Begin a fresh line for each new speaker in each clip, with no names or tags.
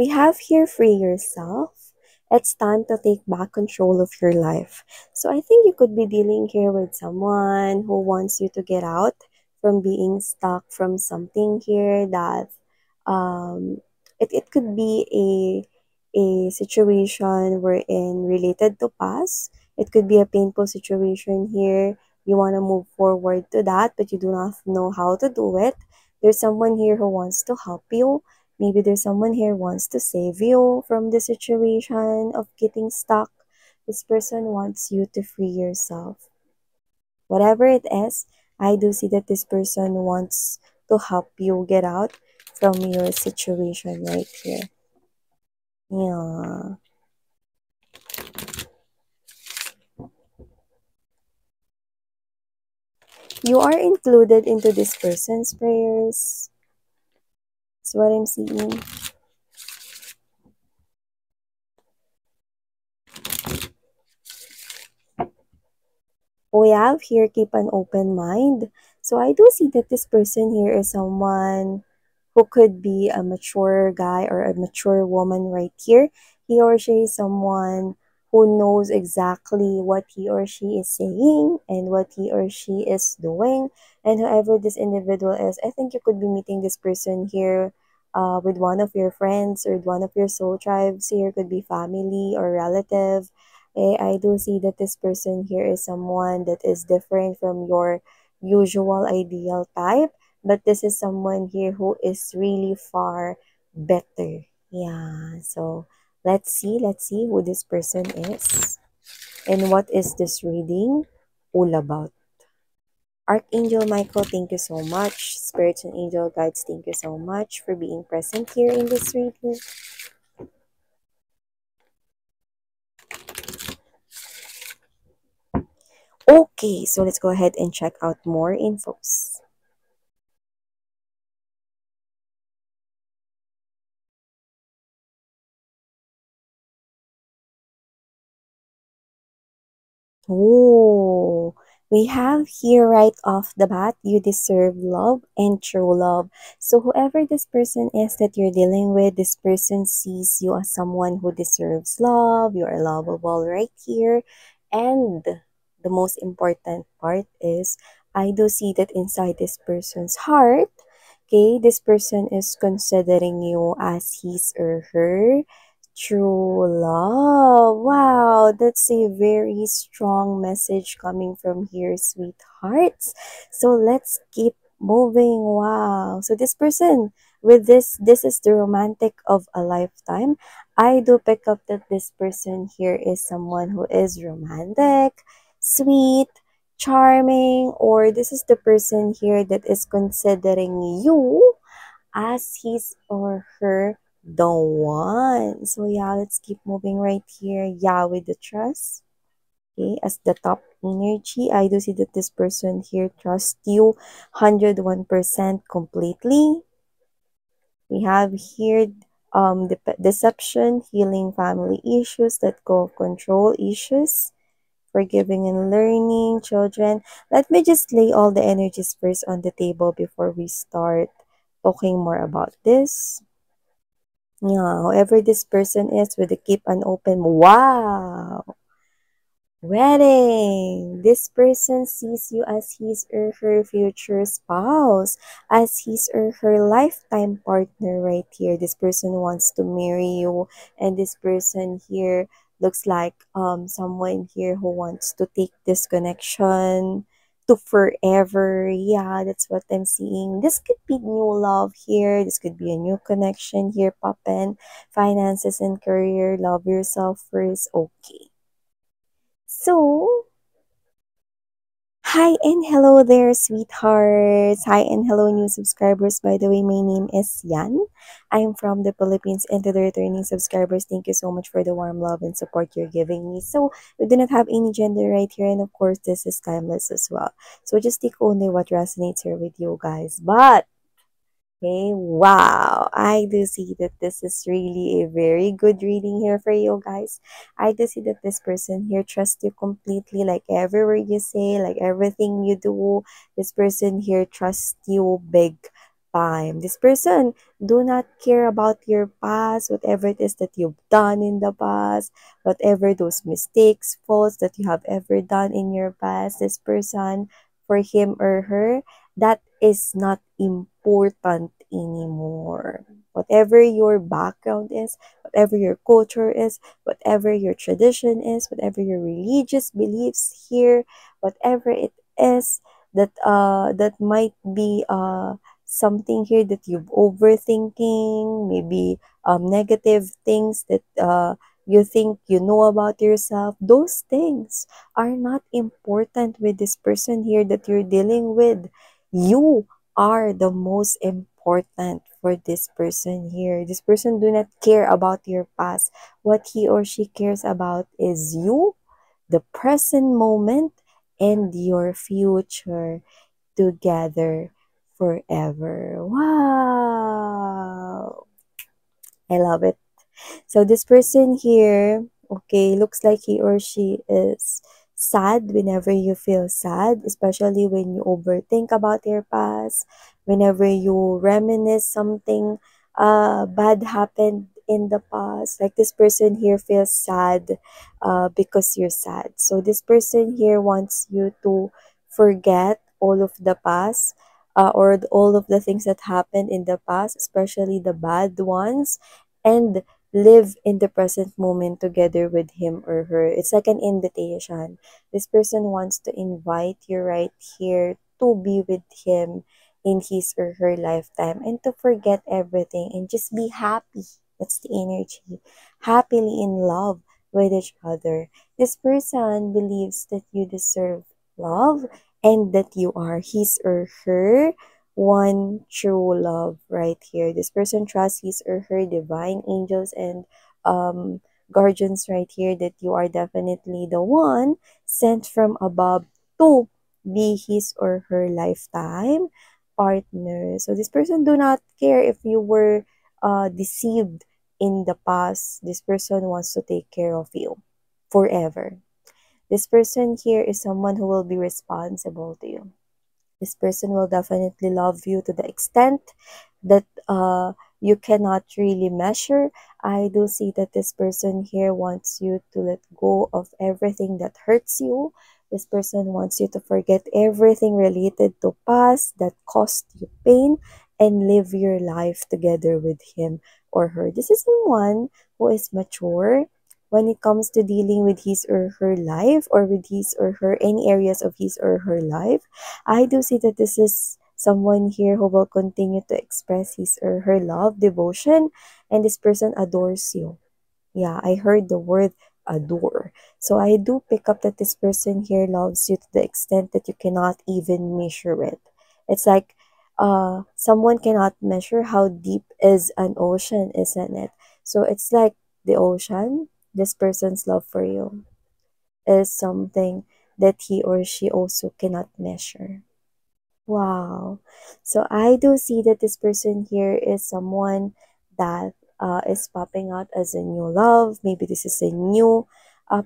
We have here free yourself. It's time to take back control of your life. So I think you could be dealing here with someone who wants you to get out from being stuck from something here that um it could be a situation wherein related to past. It could be a painful situation here. You want to move forward to that, but you do not know how to do it. There's someone here who wants to help you. Maybe there's someone here wants to save you from the situation of getting stuck. This person wants you to free yourself. Whatever it is, I do see that this person wants to help you get out from your situation right here. Yeah. You are included into this person's prayers. That's what I'm seeing. We have here keep an open mind. So I do see that this person here is someone who could be a mature guy or a mature woman right here. He or she is someone who knows exactly what he or she is saying and what he or she is doing. And whoever this individual is, I think you could be meeting this person here with one of your friends or one of your soul tribes here, could be family or relative. I do see that this person here is someone that is different from your usual ideal type, but this is someone here who is really far better. Yeah, so let's see who this person is and what is this reading all about. Archangel Michael, thank you so much. Spirits and angel guides, thank you so much for being present here in this reading. Okay, so let's go ahead and check out more infos. Oh, we have here right off the bat, you deserve love and true love. So whoever this person is that you're dealing with, this person sees you as someone who deserves love. You are lovable right here. And the most important part is, I do see that inside this person's heart, okay, this person is considering you as his or her true love. Wow, that's a very strong message coming from here, sweethearts. So let's keep moving. Wow. So this person with this is the romantic of a lifetime. I do pick up that this person here is someone who is romantic, sweet, charming, or this is the person here that is considering you as his or her the one. So yeah, let's keep moving right here. Yeah, with the trust. Okay, as the top energy, I do see that this person here trusts you 101% completely. We have here deception, healing family issues, let go of control issues, forgiving and learning, children. Let me just lay all the energies first on the table before we start talking more about this. Yeah, whoever this person is with the keep an open. Wow! Wedding. This person sees you as his or her future spouse, as his or her lifetime partner right here. This person wants to marry you, and this person here looks like someone here who wants to take this connection to forever. Yeah, that's what I'm seeing. This could be new love here. This could be a new connection here, poppin'. Finances and career. Love yourself first. Okay. So, hi and hello there, sweethearts. Hi and hello, new subscribers. By the way, my name is Yan. I'm from the Philippines, and to the returning subscribers, thank you so much for the warm love and support you're giving me. So, we do not have any gender right here, and of course, this is timeless as well. So, just take only what resonates here with you guys. But okay, wow. I do see that this is really a very good reading here for you guys. I do see that this person here trusts you completely, like every word you say, like everything you do. This person here trusts you big. time. This person do not care about your past, whatever it is that you've done in the past, whatever those mistakes, faults that you have ever done in your past. This person, for him or her, that is not important anymore. Whatever your background is, whatever your culture is, whatever your tradition is, whatever your religious beliefs here, whatever it is that might be something here that you've overthinking, maybe negative things that you think you know about yourself. Those things are not important with this person here that you're dealing with. You are the most important for this person here. This person do not care about your past. What he or she cares about is you, the present moment, and your future together forever. Wow! I love it. So this person here, okay, looks like he or she is sad whenever you feel sad, especially when you overthink about your past, whenever you reminisce something bad happened in the past. Like this person here feels sad because you're sad. So this person here wants you to forget all of the past all of the things that happened in the past, especially the bad ones, and live in the present moment together with him or her. It's like an invitation. This person wants to invite you right here to be with him in his or her lifetime and to forget everything and just be happy. That's the energy. Happily in love with each other. This person believes that you deserve love and that you are his or her one true love right here. This person trusts his or her divine angels and guardians right here that you are definitely the one sent from above to be his or her lifetime partner. So this person do not care if you were deceived in the past. This person wants to take care of you forever. This person here is someone who will be responsible to you. This person will definitely love you to the extent that you cannot really measure. I do see that this person here wants you to let go of everything that hurts you. This person wants you to forget everything related to past that caused you pain and live your life together with him or her. This is someone who is mature when it comes to dealing with his or her life or with his or her any areas of his or her life. I do see that this is someone here who will continue to express his or her love, devotion, and this person adores you. Yeah, I heard the word adore. So I do pick up that this person here loves you to the extent that you cannot even measure it. It's like someone cannot measure how deep is an ocean, isn't it? So it's like the ocean, this person's love for you is something that he or she also cannot measure. Wow. So I do see that this person here is someone that is popping out as a new love. Maybe this is a new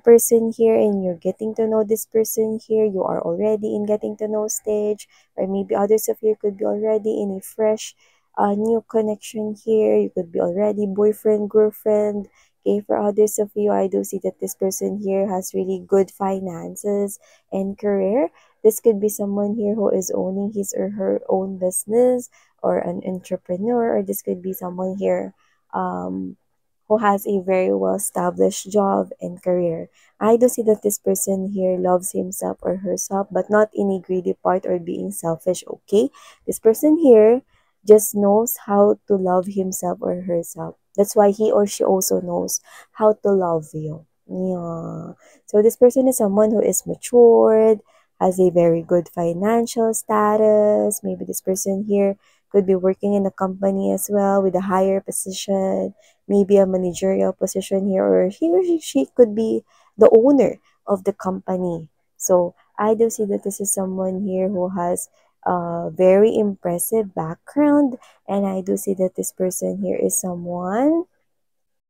person here and you're getting to know this person here. You are already in getting to know stage, or maybe others of you could be already in a fresh new connection here. You could be already boyfriend, girlfriend. Okay, for others of you, I do see that this person here has really good finances and career. This could be someone here who is owning his or her own business or an entrepreneur, or this could be someone here who has a very well established job and career. I do see that this person here loves himself or herself, but not in a greedy part or being selfish, okay? This person here just knows how to love himself or herself. That's why he or she also knows how to love you. Yeah. So this person is someone who is matured, has a very good financial status. Maybe this person here could be working in a company as well with a higher position, maybe a managerial position here, or he or she could be the owner of the company. So I do see that this is someone here who has a very impressive background, and I do see that this person here is someone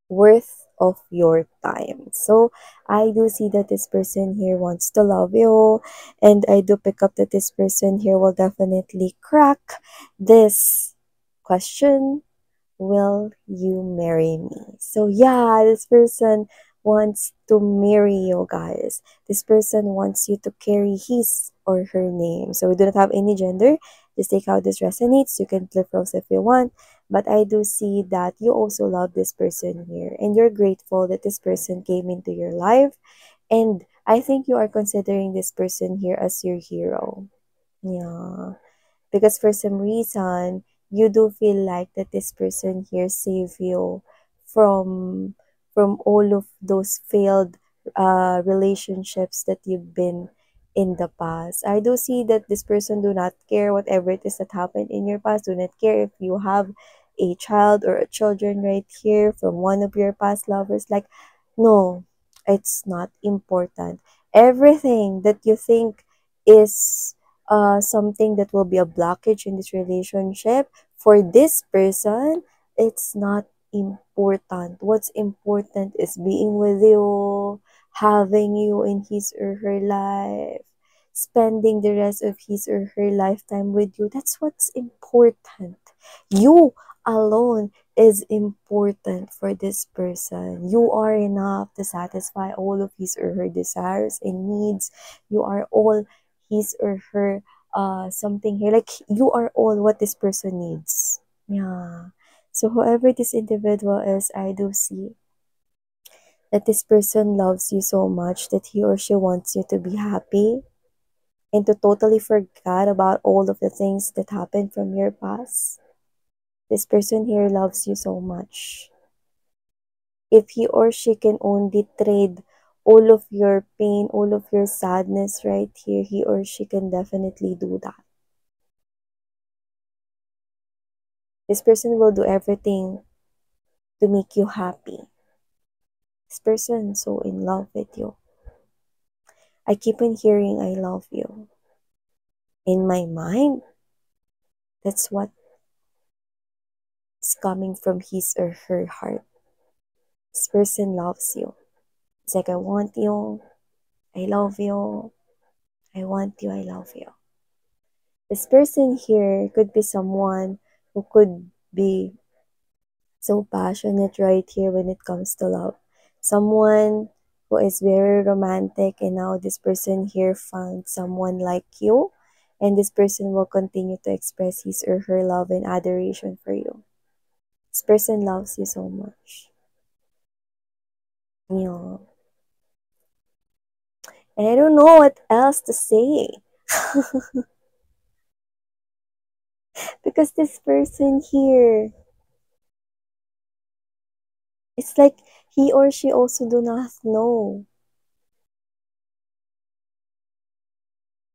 worth of your time. So I do see that this person here wants to love you, and I do pick up that this person here will definitely crack this Question, will you marry me? So yeah, this person wants to marry you guys. This person wants you to carry his or her name. So we do not have any gender. Just take how this resonates. You can flip roles if you want. But I do see that you also love this person here. And you're grateful that this person came into your life. And I think you are considering this person here as your hero. Yeah, because for some reason you do feel like that this person here saved you from all of those failed relationships that you've been in the past. I do see that this person do not care whatever it is that happened in your past, do not care if you have a child or a children right here from one of your past lovers. Like, no, it's not important. Everything that you think is something that will be a blockage in this relationship, for this person, it's not important. What's important is being with you, having you in his or her life, spending the rest of his or her lifetime with you. That's what's important. You alone is important for this person. You are enough to satisfy all of his or her desires and needs. You are all his or her something here. Like, you are all what this person needs. Yeah. So whoever this individual is, I do see that this person loves you so much that he or she wants you to be happy and to totally forget about all of the things that happened from your past. This person here loves you so much. If he or she can only trade all of your pain, all of your sadness right here, he or she can definitely do that. This person will do everything to make you happy. This person is so in love with you. I keep on hearing I love you. In my mind, that's what's coming from his or her heart. This person loves you. It's like, I want you, I love you, I want you, I love you. This person here could be someone who could be so passionate right here when it comes to love. Someone who is very romantic, and now this person here found someone like you, and this person will continue to express his or her love and adoration for you. This person loves you so much. Yeah. And I don't know what else to say. Because this person here, it's like he or she also do not know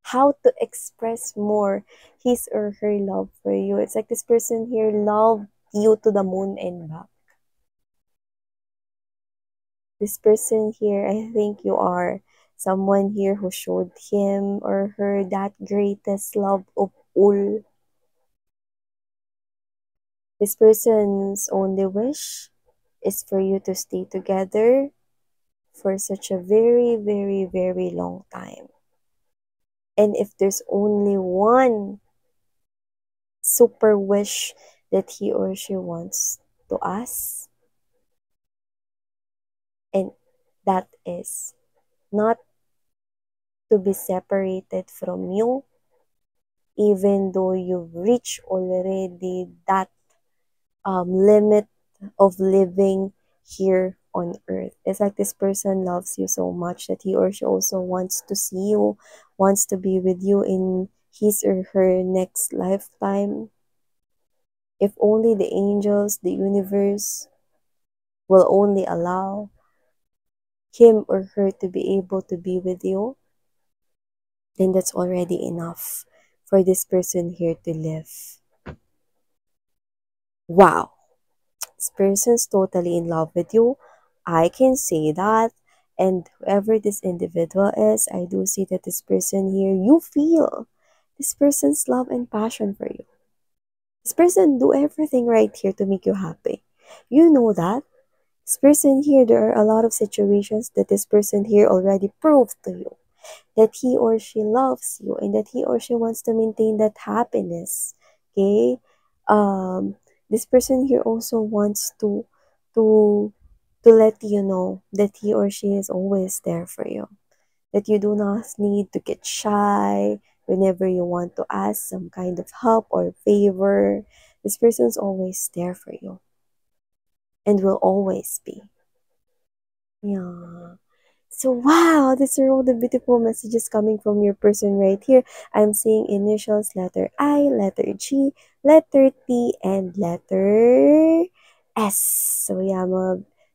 how to express more his or her love for you. It's like this person here loved you to the moon and back. This person here, I think you are someone here who showed him or her that greatest love of all. This person's only wish is for you to stay together for such a very, very, very long time. And if there's only one super wish that he or she wants to us, and that is not to be separated from you, even though you've reached already that limit of living here on earth. It's like this person loves you so much that he or she also wants to see you, wants to be with you in his or her next lifetime. If only the angels, the universe, will only allow him or her to be able to be with you, then that's already enough for this person here to live. Wow, this person's totally in love with you. I can say that. And whoever this individual is, I do see that this person here, you feel this person's love and passion for you. This person do everything right here to make you happy. You know that. This person here, there are a lot of situations that this person here already proved to you that he or she loves you and that he or she wants to maintain that happiness. Okay? um this person here also wants to to let you know that he or she is always there for you, that you do not need to get shy whenever you want to ask some kind of help or favor. This person's always there for you and will always be. Yeah. So wow, these are all the beautiful messages coming from your person right here. I'm seeing initials letter I, letter G, letter T, and letter S. So yeah,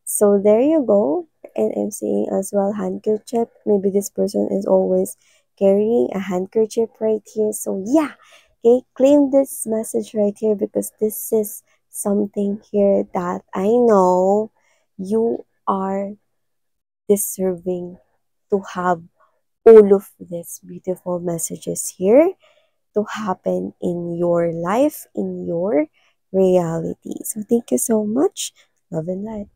so there you go. And I'm seeing as well handkerchief. Maybe this person is always carrying a handkerchief right here. So yeah, okay, claim this message right here because this is something here that I know you are deserving to have all of these beautiful messages here to happen in your life, in your reality. So thank you so much. Love and light.